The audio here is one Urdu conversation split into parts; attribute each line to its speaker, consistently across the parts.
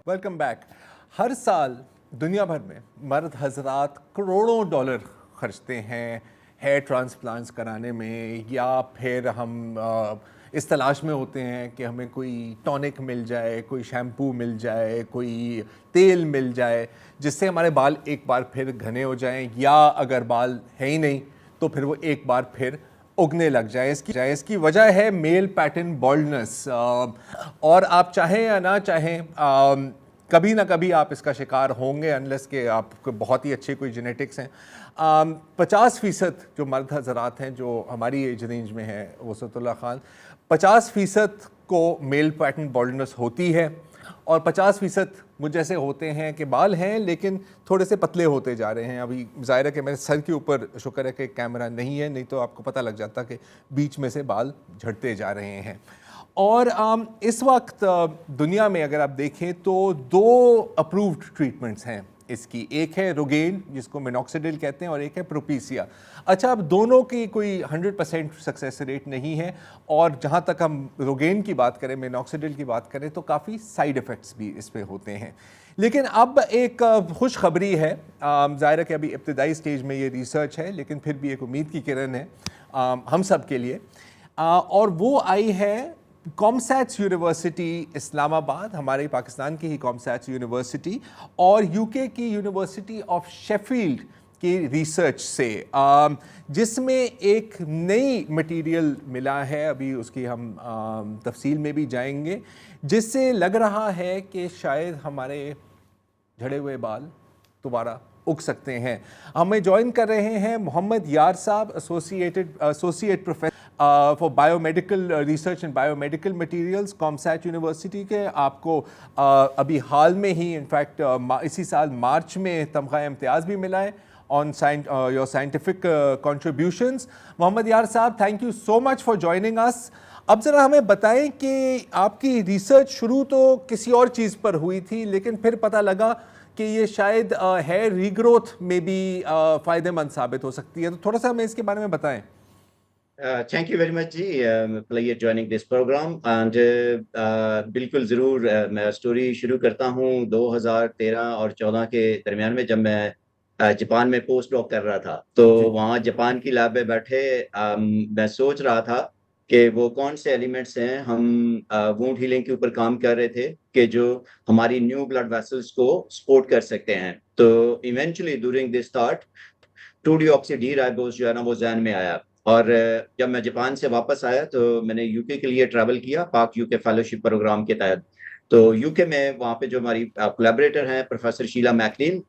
Speaker 1: Welcome back. ہر سال دنیا بھر میں مرد حضرات کروڑوں ڈالر خرچتے ہیں ہیئر ٹرانسپلانٹس کرانے میں، یا پھر ہم اس تلاش میں ہوتے ہیں کہ ہمیں کوئی ٹونک مل جائے، کوئی شیمپو مل جائے، کوئی تیل مل جائے جس سے ہمارے بال ایک بار پھر گھنے ہو جائیں، یا اگر بال ہے ہی نہیں تو پھر وہ ایک بار پھر اگنے لگ جائے. اس کی وجہ ہے میل پیٹرن بالڈنس. اور آپ چاہیں یا نہ چاہیں کبھی نہ کبھی آپ اس کا شکار ہوں گے، انلیس کہ آپ کو بہت ہی اچھے کوئی جینیٹکس ہیں. 50% جو مرد حضرات ہیں جو ہماری ایج رینج میں ہیں، وسعت اللہ خان، 50% کو میل پیٹرن بالڈنس ہوتی ہے، اور 50% مجھ جیسے ہوتے ہیں کہ بال ہیں لیکن تھوڑے سے پتلے ہوتے جا رہے ہیں. ابھی ظاہر ہے کہ میرے سر کے اوپر شکر ہے کہ کیمرہ نہیں ہے، نہیں تو آپ کو پتہ لگ جاتا کہ بیچ میں سے بال جھڑتے جا رہے ہیں. اور اس وقت دنیا میں اگر آپ دیکھیں تو 2 اپرووڈ ٹریٹمنٹس ہیں اس کی. ایک ہے روگین جس کو مینوکسیڈل کہتے ہیں، اور ایک ہے پروپیسیا. اچھا، اب دونوں کی کوئی 100% سکسیس ریٹ نہیں ہے، اور جہاں تک ہم روگین کی بات کریں، مینوکسیڈل کی بات کریں، تو کافی سائیڈ ایفیکٹس بھی اس پہ ہوتے ہیں. لیکن اب ایک خوشخبری ہے. ظاہر ہے کہ ابھی ابتدائی سٹیج میں یہ ریسرچ ہے، لیکن پھر بھی ایک امید کی کرن ہے ہم سب کے لیے. اور وہ آئی ہے کامسیٹس یونیورسٹی اسلام آباد، ہمارے پاکستان کی ہی کامسیٹس یونیورسٹی، اور یو کے کی یونیورسٹی آف شیفیلڈ کی ریسرچ سے، جس میں ایک نئی مٹیریل ملا ہے. ابھی اس کی ہم تفصیل میں بھی جائیں گے، جس سے لگ رہا ہے کہ شاید ہمارے جھڑے ہوئے بال دوبارہ اگ سکتے ہیں. ہمیں جوائن کر رہے ہیں محمد یار صاحب، associate professor for biomedical research and biomedical materials, COMSATS university کے. آپ کو ابھی حال میں ہی انفیکٹ اسی سال مارچ میں تمغہ امتیاز بھی ملا ہے on your scientific contributions. محمد یار صاحب، thank you so much for joining us. اب ذرا ہمیں بتائیں کہ آپ کی ریسرچ شروع تو کسی اور چیز پر ہوئی تھی، لیکن پھر پتہ لگا کہ یہ شاید ہیئر ری گروتھ میں بھی فائدہ مند ثابت ہو سکتی ہے. تو تھوڑا سا ہمیں اس کے بارے میں بتائیں.
Speaker 2: تھینک یو ویری مچ جی player joining this program. And بالکل ضرور میں اسٹوری شروع کرتا ہوں 2013 اور 14 کے درمیان میں، جب میں جاپان میں پوسٹ ڈاک کر رہا تھا. تو وہاں جاپان کی لیب میں بیٹھے میں سوچ رہا تھا کہ وہ کون سے ایلیمنٹس ہیں. ہم وونڈ ہیلنگ کے اوپر کام کر رہے تھے کہ جو ہماری نیو بلڈ ویسلز کو سپورٹ کر سکتے ہیں. تو eventually during this that 2 deoxy D ribose جو ہے نا وہ ذہن میں آیا. اور جب میں جاپان سے واپس آیا تو میں نے یو کے لیے ٹریول کیا پاک یو کے فیلوشپ پروگرام کے تحت. تو یو کے میں وہاں پہ جو ہماری کولیبریٹر ہیں پروفیسر شیلا میکلین،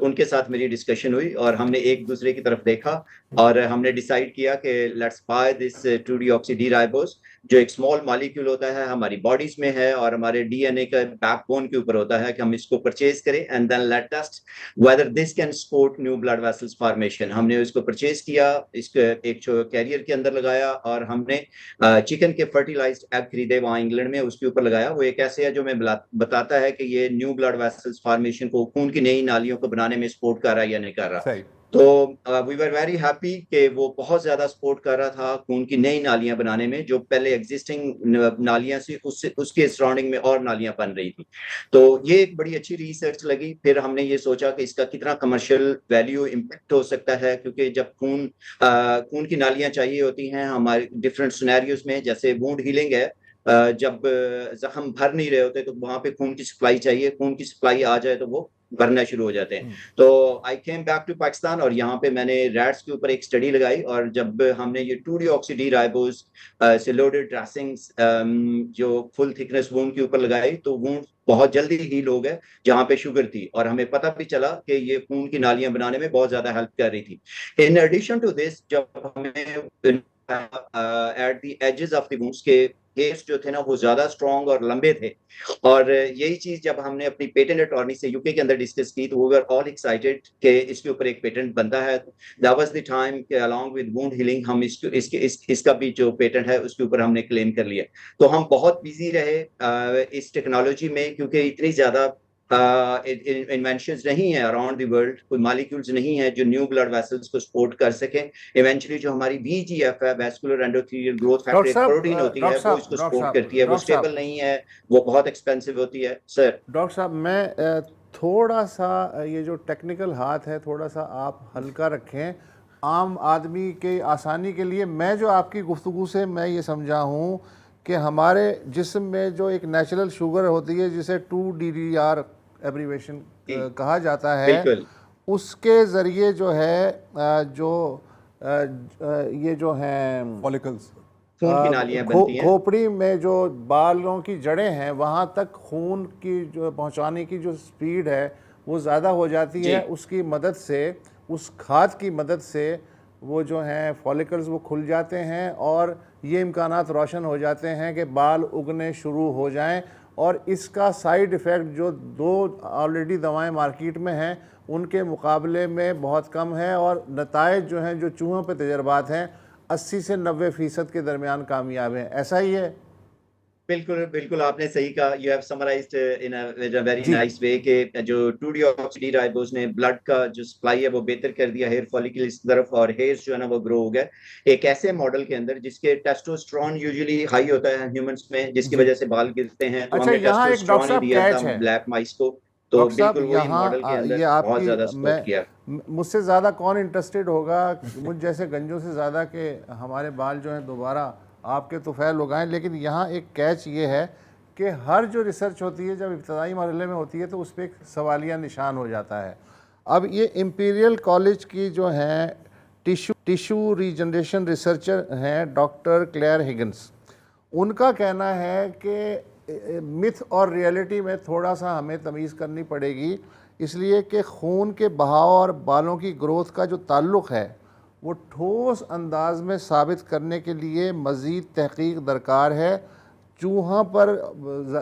Speaker 2: ان کے ساتھ میری ڈسکشن ہوئی، اور ہم نے ایک دوسرے کی طرف دیکھا اور ہم نے ڈیسائیڈ کیا کہ let's buy this 2 deoxy D ribose, جو ایک اسمال مالیکیول ہوتا ہے، ہماری باڈیز میں ہے اور ہمارے ڈی این اے کا بیک بون کے اوپر ہوتا ہے، کہ ہم اس کو پرچیز کریں and then let test whether this can support new blood vessels formation. ہم نے اس کو پرچیز کیا، اس کو ایک کیریئر کے اندر لگایا، اور ہم نے چکن کے فرٹیلائزڈ ایگ خریدے وہاں انگلینڈ میں، اس کے اوپر لگایا. وہ ایک ایسے ہے جو میں بتاتا ہے کہ یہ نیو بلڈ ویسلز فارمیشن کو، خون کی نئی نالیوں کو بنانے میں سپورٹ کر رہا ہے یا نہیں کر رہا. تو وی ور ویری ہیپی کہ وہ بہت زیادہ سپورٹ کر رہا تھا خون کی نئی نالیاں بنانے میں، جو پہلے ایگزسٹنگ نالیاں سے اس کے سراؤنڈنگ میں اور نالیاں بن رہی تھی. تو یہ ایک بڑی اچھی ریسرچ لگی. پھر ہم نے یہ سوچا کہ اس کا کتنا کمرشل ویلیو امپیکٹ ہو سکتا ہے، کیونکہ جب خون کی نالیاں چاہیے ہوتی ہیں ہمارے ڈفرینٹ سینیریوز میں، جیسے وونڈ ہیلنگ ہے، جب زخم بھر نہیں رہے ہوتے تو وہاں پہ خون کی سپلائی چاہیے، خون کی سپلائی آ جائے تو وہ بھرنا شروع ہو جاتے ہیں. تو I came back to Pakistan, اور یہاں پہ میں نے ریٹس کے اوپر ایک اسٹڈی لگائی، اور جب ہم نے یہ 2 ڈی آکسی ڈی رائبوز سے لوڈڈ ڈریسنگز جو فل تھکنس وونڈ کے اوپر لگائی، تو وونڈ بہت جلدی ہیل ہو گئے جہاں پہ شوگر تھی، اور ہمیں پتہ بھی چلا کہ یہ خون کی نالیاں بنانے میں بہت زیادہ ہیلپ کر رہی تھی. ان ایڈیشن ٹو دس، جب ہمیں at the edges of the wounds کے ہیئرز جو تھے نا وہ زیادہ اسٹرانگ اور لمبے تھے، اور یہی چیز جب ہم نے اپنی پیٹنٹ اٹارنی سے یو کے اندر ڈسکس کی تو وہ ور آل ایکسائٹیڈ کہ اس کے اوپر ایک پیٹنٹ بنتا ہے. دیٹ واز دی ٹائم کہ along with wound healing ہم اس کا بھی جو پیٹنٹ ہے اس کے اوپر ہم نے کلیم کر لیا. تو ہم بہت بیزی رہے اس ٹیکنالوجی میں، کیونکہ اتنی زیادہ انوینشنز نہیں ہیں اراؤنڈ دی ورلڈ, کوئی مالیکولز نہیں ہیں جو نیو بلڈ ویسلز کو سپورٹ کر سکیں. ایونچولی جو ہماری VEGF ہے, ویسکولر اینڈوتھیلیل گروتھ فیکٹر, ایک پروٹین ہوتی ہے وہ اس کو سپورٹ کرتی ہے, وہ اسٹیبل نہیں ہے, وہ بہت ایکسپینسو ہوتی ہے. سر
Speaker 3: ڈاکٹر صاحب میں تھوڑا سا یہ جو ٹیکنیکل ہاتھ ہے تھوڑا سا آپ ہلکا رکھیں عام آدمی کے آسانی کے لیے. میں جو آپ کی گفتگو سے میں یہ سمجھا ہوں کہ ہمارے جسم میں جو ایک نیچرل شوگر ہوتی ہے جسے 2DDR ایبریویشن کہا جاتا ہے, اس کے ذریعے جو ہے یہ جو ہیں
Speaker 2: فالیکلز, خون کی نالیاں بنتی ہیں,
Speaker 3: کھوپڑی میں جو بالوں کی جڑیں ہیں وہاں تک خون کی جو پہنچانے کی جو سپیڈ ہے وہ زیادہ ہو جاتی ہے. اس کی مدد سے, اس کھاد کی مدد سے وہ جو ہیں فالیکلز وہ کھل جاتے ہیں اور یہ امکانات روشن ہو جاتے ہیں کہ بال اگنے شروع ہو جائیں. اور اس کا سائیڈ ایفیکٹ جو 2 آلریڈی دوائیں مارکیٹ میں ہیں ان کے مقابلے میں بہت کم ہے, اور نتائج جو ہیں جو چوہوں پہ تجربات ہیں 80 سے 90% کے درمیان کامیاب ہیں. ایسا ہی ہے؟
Speaker 2: بالکل بالکل آپ نے صحیح کہا. You have summarised in a very nice way کہ جو 2-deoxy رائبوز نے بلڈ کا جو سپلائی ہے وہ بہتر کر دیا ہیئر فالیکلز کی طرف, اور ہیئرز جو ہے نا وہ گرو ہو گئے ایک ایسے ماڈل کے اندر جس کے ٹیسٹوسٹرون یوزلی ہائی ہوتا ہے ہیومنس میں, جس کی وجہ سے بال گرتے ہیں. تو ہم نے ٹیسٹوسٹرون ہی دیا تھا بلیک مائس کو, تو بالکل وہی ماڈل کے اندر بہت زیادہ سپورٹ کیا.
Speaker 3: مجھ سے زیادہ کون انٹرسٹڈ ہوگا مجھ جیسے گنجوں سے زیادہ کہ ہمارے بال جو ہیں دوبارہ آپ کے طفیل اگائیں. لیکن یہاں ایک کیچ یہ ہے کہ ہر جو ریسرچ ہوتی ہے جب ابتدائی مرحلے میں ہوتی ہے تو اس پہ ایک سوالیہ نشان ہو جاتا ہے. اب یہ امپیریل کالج کی جو ہیں ٹیشو ریجنریشن ریسرچر ہیں ڈاکٹر کلیئر ہگنس, ان کا کہنا ہے کہ متھ اور ریئلٹی میں تھوڑا سا ہمیں تمیز کرنی پڑے گی, اس لیے کہ خون کے بہاؤ اور بالوں کی گروتھ کا جو تعلق ہے وہ ٹھوس انداز میں ثابت کرنے کے لیے مزید تحقیق درکار ہے. چوہوں پر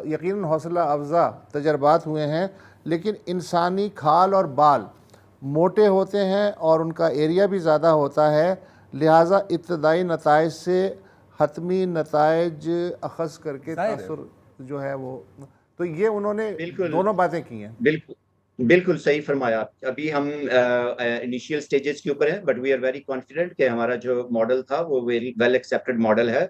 Speaker 3: یقیناً حوصلہ افزا تجربات ہوئے ہیں, لیکن انسانی کھال اور بال موٹے ہوتے ہیں اور ان کا ایریا بھی زیادہ ہوتا ہے, لہٰذا ابتدائی نتائج سے حتمی نتائج اخذ کر کے تاثر جو ہے وہ, تو یہ انہوں نے دونوں باتیں کی ہیں.
Speaker 2: بالکل صحیح فرمایا. ابھی ہم انیشیل سٹیجز کے اوپر ہیں, but we are very confident کہ ہمارا جو ماڈل تھا وہ ویری ویل ایکسیپٹڈ ماڈل ہے,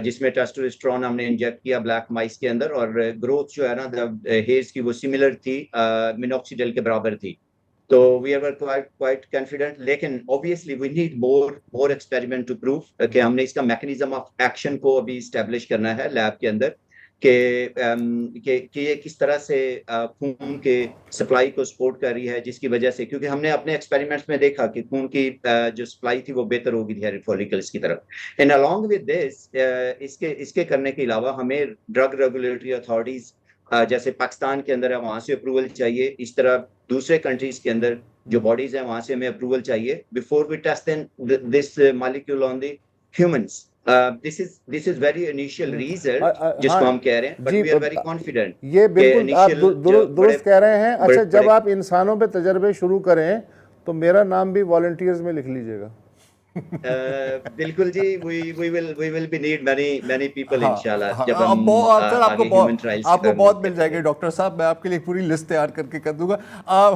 Speaker 2: جس میں ٹیسٹوسٹرون ہم نے انجیکٹ کیا بلیک مائس کے اندر, اور گروتھ جو ہے نا ہیئرز کی وہ سملر تھی, مینوکسیڈل کے برابر تھی. تو وی آر کوائٹ کانفیڈنٹ, لیکن obviously we need more experiment to prove کہ ہم نے اس کا میکینزم آف ایکشن کو ابھی اسٹیبلش کرنا ہے لیب کے اندر, کہ یہ کس طرح سے خون کے سپلائی کو سپورٹ کر رہی ہے, جس کی وجہ سے, کیونکہ ہم نے اپنے ایکسپیریمنٹس میں دیکھا کہ خون کی جو سپلائی تھی وہ بہتر ہو گئی تھی ہیئر فالیکلز کی طرف. اینڈ along with this اس کے کرنے کے علاوہ ہمیں ڈرگ ریگولیٹری اتھارٹیز جیسے پاکستان کے اندر ہے وہاں سے اپروول چاہیے, اس طرح دوسرے کنٹریز کے اندر جو باڈیز ہیں وہاں سے ہمیں اپروول چاہیے before we test this molecule on the humans. This is very initial result جس کو ہم کہہ رہے ہیں, but we are very confident.
Speaker 3: یہ بالکل آپ درست کہہ رہے ہیں. اچھا, جب آپ انسانوں پہ تجربے شروع کریں تو میرا نام بھی والنٹیئرز میں لکھ لیجئے گا.
Speaker 2: بالکل جی, we will be need many people انشاءاللہ. جب ہم
Speaker 1: آپ کو بہت مل جائے گی ڈاکٹر صاحب, میں آپ کے لیے پوری لسٹ تیار کر کے کر دوں گا.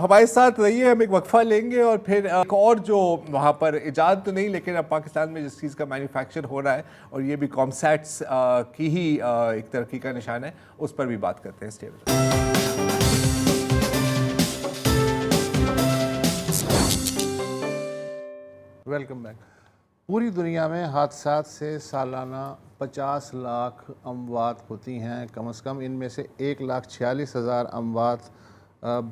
Speaker 1: ہمارے ساتھ رہیے, ہم ایک وقفہ لیں گے اور پھر ایک اور جو وہاں پر ایجاد تو نہیں لیکن اب پاکستان میں جس چیز کا مینوفیکچر ہو رہا ہے اور یہ بھی کامسیٹس کی ہی ایک ترقی کا نشان ہے, اس پر بھی بات کرتے ہیں.
Speaker 3: Welcome back. پوری دنیا میں حادثات سے سالانہ 50 لاکھ اموات ہوتی ہیں کم از کم. ان میں سے 1,46,000 اموات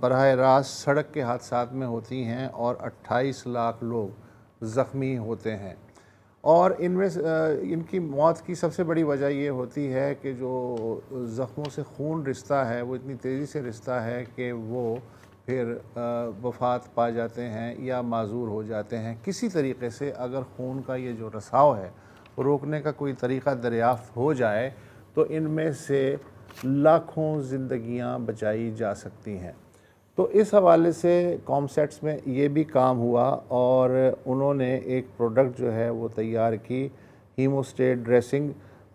Speaker 3: براہ راست سڑک کے حادثات میں ہوتی ہیں اور 28 لاکھ لوگ زخمی ہوتے ہیں. اور ان میں ان کی موت کی سب سے بڑی وجہ یہ ہوتی ہے کہ جو زخموں سے خون رستا ہے وہ اتنی تیزی سے رستا ہے کہ وہ پھر وفات پا جاتے ہیں یا معذور ہو جاتے ہیں. کسی طریقے سے اگر خون کا یہ جو رساؤ ہے وہ روکنے کا کوئی طریقہ دریافت ہو جائے تو ان میں سے لاکھوں زندگیاں بچائی جا سکتی ہیں. تو اس حوالے سے کامسیٹس میں یہ بھی کام ہوا اور انہوں نے ایک پروڈکٹ جو ہے وہ تیار کی, ہیموسٹیٹ dressing,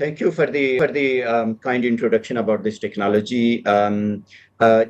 Speaker 2: Thank you for the kind introduction about this technology.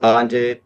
Speaker 2: And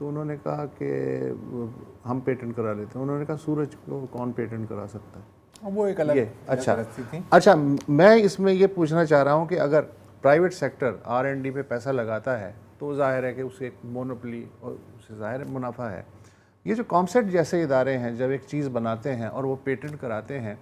Speaker 3: تو انہوں نے کہا کہ ہم پیٹنٹ کرا لیتے ہیں. انہوں نے کہا سورج کو کون پیٹنٹ کرا سکتا ہے؟
Speaker 1: وہ ایک الگ
Speaker 3: اچھا
Speaker 1: پرستی تھی.
Speaker 3: اچھا میں اس میں یہ پوچھنا چاہ رہا ہوں کہ اگر پرائیویٹ سیکٹر R&D پہ پیسہ لگاتا ہے تو ظاہر ہے کہ اسے ایک مونوپلی اور اسے ظاہر منافع ہے. یہ جو کامسیٹ جیسے ادارے ہیں جب ایک چیز بناتے ہیں اور وہ پیٹنٹ کراتے ہیں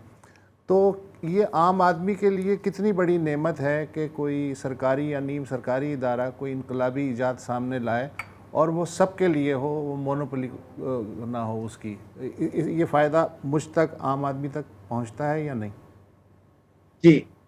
Speaker 3: تو یہ عام آدمی کے لیے کتنی بڑی نعمت ہے کہ کوئی سرکاری یا نیم سرکاری ادارہ کوئی انقلابی ایجاد سامنے لائے اور وہ سب کے لیے ہو, وہ مونوپلی نہ ہو اس کی. یہ فائدہ مجھ تک عام آدمی تک پہنچتا ہے یا نہیں؟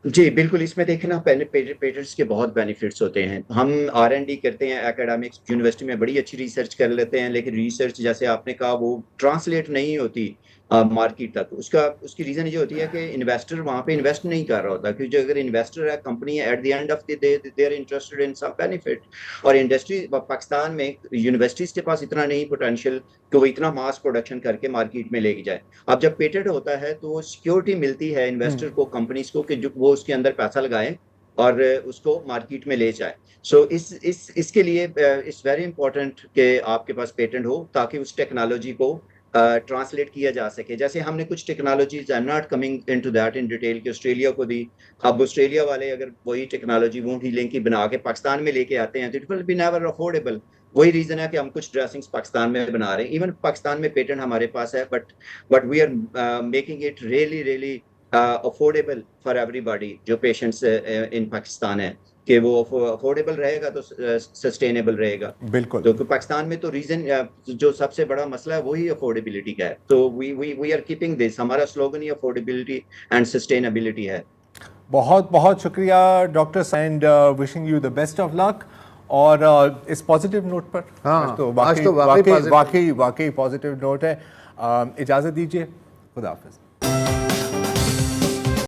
Speaker 2: جی بالکل. اس میں دیکھیں نا پیٹنٹس کے بہت بینیفٹس ہوتے ہیں. ہم R&D کرتے ہیں اکیڈمکس یونیورسٹی میں, بڑی اچھی ریسرچ کر لیتے ہیں, لیکن ریسرچ جیسے آپ نے کہا وہ ٹرانسلیٹ نہیں ہوتی مارکیٹ تک. اس کی ریزن یہ ہوتی ہے کہ انویسٹر وہاں پہ انویسٹ نہیں کر رہا ہوتا, کیونکہ اگر انویسٹر ہے, کمپنی ہے, at the end of the day they are interested in some benefit. اور انڈسٹری پاکستان میں یونیورسٹیز کے پاس اتنا نہیں پوٹینشیل کہ وہ اتنا ماس پروڈکشن کر کے مارکیٹ میں لے کے جائے. اب جب پیٹنٹ ہوتا ہے تو سیکیورٹی ملتی ہے انویسٹر کو, کمپنیز کو, کہ جو وہ اس کے اندر پیسہ لگائیں اور اس کو مارکیٹ میں لے جائے. سو اس کے لیے اٹس ویری امپورٹنٹ کہ آپ کے پاس پیٹنٹ ہو تاکہ اس ٹیکنالوجی کو ٹرانسلیٹ کیا جا سکے. جیسے ہم نے کچھ technologies, I am not coming into that in detail, کہ آسٹریلیا کو دی. اب آسٹریلیا والے اگر وہی ٹیکنالوجی وونٹ ہیلنگ کی بنا کے پاکستان میں لے کے آتے ہیں تو it will be never affordable. وہی ریزن ہے کہ ہم کچھ ڈریسنگز پاکستان میں بنا رہے ہیں. ایون پاکستان میں پیٹنٹ ہمارے پاس ہے, but we are making it really affordable for everybody جو پیشنٹس ان پاکستان ہیں, کہ وہ افورڈیبل رہے گا تو سسٹینیبل رہے گا.
Speaker 1: بالکل.
Speaker 2: تو پاکستان میں تو ریزن جو سب سے بڑا مسئلہ ہے وہی افورڈیبلٹی کا ہے. تو وی آر کیپنگ دس, ہمارا سلوگن ہی افورڈیبلٹی اینڈ سسٹینیبلٹی ہے.
Speaker 1: بہت بہت شکریہ doctor, and wishing you the best of luck. اور اس پازیٹیو نوٹ پر,
Speaker 3: ہاں
Speaker 1: تو
Speaker 3: آج تو
Speaker 1: واقعی پازیٹیو نوٹ ہے. اجازت دیجیے, خدا حافظ.